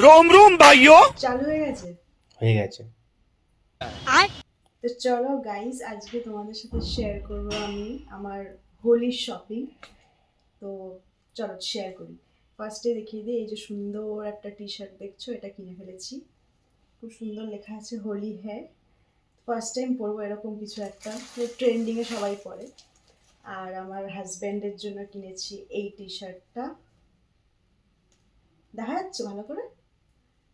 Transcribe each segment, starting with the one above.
रोम रोम भाइयों। চালু হয়ে গেছে। হয়ে গেছে। তো চলো গাইস, আজকে তোমাদের সাথে শেয়ার করব আমি আমার হোলির শপিং। তো চলো শেয়ার করি। ফার্স্টে দেখিয়ে দিই, এই যে সুন্দর একটা টি শার্ট দেখছো, এটা কিনে ফেলেছি। খুব সুন্দর লেখা আছে হোলি হ্যাঁ। ফার্স্ট টাইম পরবো এরকম কিছু একটা, ট্রেন্ডিংয়ে সবাই পরে। আর আমার হাজব্যান্ডের জন্য কিনেছি এই টি শার্টটা, দেখা যাচ্ছে ভালো করে?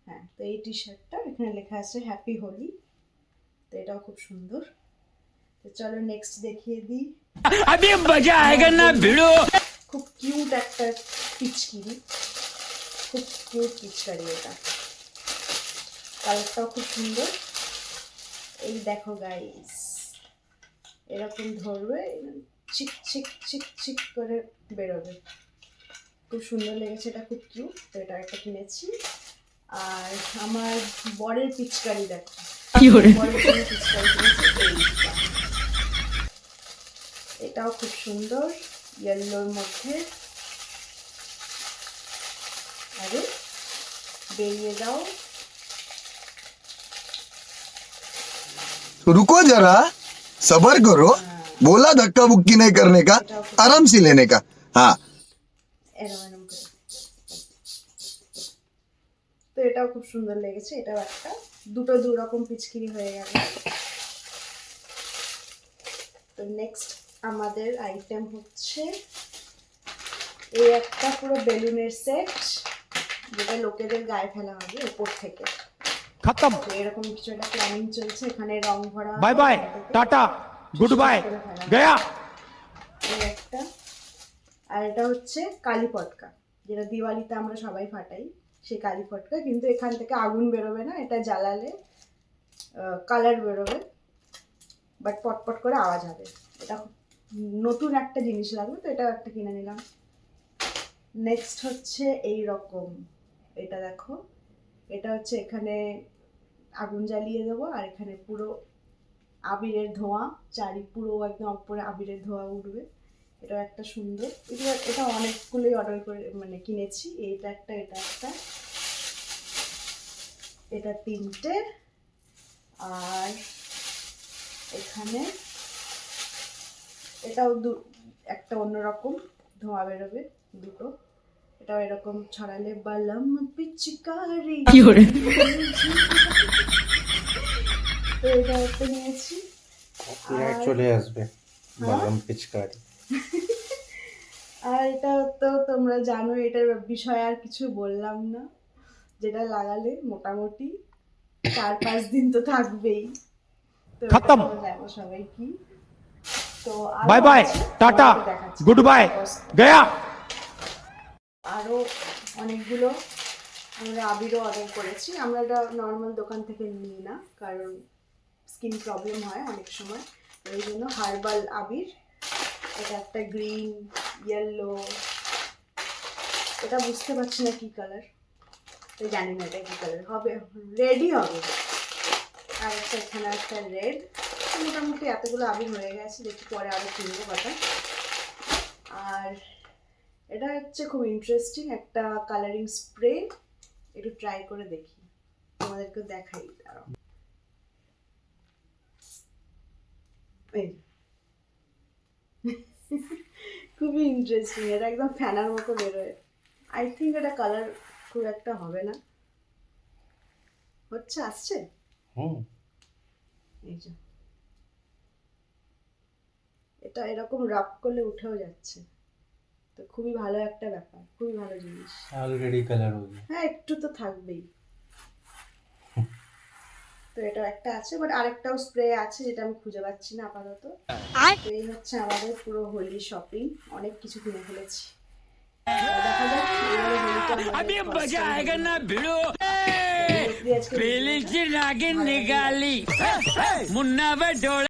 হ্যাঁ, তো এই টি শার্টটা এখানে লেখা আছে হ্যাপি হোলি। তো এটাও খুব সুন্দর। তো চলো নেক্সট দেখিয়ে দিই। अभी मजा आएगा ना भिड़ो। খুব কিউট একটা পিচকিরি, খুব কিউট পিচকারি এটা, কালারটাও খুব সুন্দর। এই দেখো গাইস, এরকম ধরবে, চিক চিক চিক চিক করে বেরোবে, খুব সুন্দর লেগেছে, এটা খুব কিউট। তো এটা একটা কিনেছি। আর আমার বরের পিচকারি দেখো, বরের জন্য পিচকারি কিনেছি এইটা। এটাও খুব সুন্দর, ইয়েলোর মধ্যে। আরে বেরিয়ে যাও। रुको जरा, सबर करो। बोला धक्का बुक्की नहीं करने का, आराम से लेने का। हाँ, এরম এরম করে। তো এটাও খুব সুন্দর লেগেছে, এটাও একটা, দুটো দু রকম পিচকিরি হয়ে গেল। তো নেক্সট আমাদের আইটেম হচ্ছে এই একটা পুরো বেলুনের সেট, যেটা লোকেদের গায়ে ফেলা হবে উপর থেকে। खत्म। তো এরকম কিছু একটা প্ল্যানিং চলছে, এখানে রং ভরা bye bye tata good bye गया। এই একটা। আর এটা হচ্ছে কালী পটকা, যেটা দিওয়ালিতে আমরা সবাই ফাটাই, সেই কালী পটকা। কিন্তু এখান থেকে আগুন বেরোবে না, এটা জ্বালালে কালার বেরোবে, বাট পটপট করে আওয়াজ হবে। এটা খুব নতুন একটা জিনিস লাগবে, তো এটা একটা কিনে নিলাম। নেক্সট হচ্ছে এই রকম, এটা দেখো, এটা হচ্ছে এখানে আগুন জ্বালিয়ে দেবো, আর এখানে পুরো আবিরের ধোঁয়া, চারি পুরো একদম উপরে আবিরের ধোঁয়া উঠবে। এটা একটা সুন্দর, এটা অনেকগুলোই অর্ডার করে মানে কিনেছি। এইটা একটা, এটা একটা, এটা তিনটে। আর এখানে এটাও একটা অন্যরকম ধোঁয়া বেরোবে, দুটো। এটাও এরকম ছড়ালে বালাম পিচকারি। তো এটা একটা নিয়েছি। কপিরাইট চলে আসবে, বাদাম পিচকারি। আর এটা তো তোমরা জানো, এটার বিষয়ে আর কিছু বললাম না, যেটা লাগালে মোটামুটি 4-5 দিন তো থাকবেই। তো খতম। তোমরা জানো সবাই কি। তো bye bye tata good bye गया। আরো অনেকগুলো আমরা আবিরও অর্ডার করেছি। আমরা এটা নর্মাল দোকান থেকে নিই না, কারণ স্কিন প্রবলেম হয় অনেক সময়, এই জন্য হার্বাল আবির। এটা একটা গ্রিন, ইয়েলো, এটা বুঝতে পারছি না কি কালার, তো জানি না এটা কি কালার হবে, রেডই হবে। আর একটা এখানে একটা রেড। মোটামুটি এতগুলো আবির হয়ে গেছে, দেখি পরে আরও কিনবো কথা। আর এটা হচ্ছে খুব ইন্টারেস্টিং একটা কালারিং স্প্রে, একটু ট্রাই করে দেখি, তোমাদেরকে দেখাই। দাঁড়াও, এই খুবই ইন্টারেস্টিং, এটা একদম ফ্যানার মতো বেরোয়। আই থিঙ্ক এটা কালার খুব একটা হবে না, হচ্ছে আসছে। এই যে এটা এরকম রাব করলে উঠেও যাচ্ছে, তো খুবই ভালো একটা ব্যাপার, খুবই ভালো জিনিস। অলরেডি কালার হয়ে গেছে। হ্যাঁ, একটু তো থাকবেই। তো এটা একটা আছে, বাট আরেকটাও স্প্রে আছে যেটা আমি খুঁজে পাচ্ছি না আপাতত। তো এই হচ্ছে আমাদের পুরো হোলি শপিং, অনেক কিছু কিনে ফেলেছি। দেখা যাক এবারে হোলিটা अभी আমাদের मजा आएगा ना भिड़ो। আজকে पहले से नागिन निकाली मुन्ना बटोला।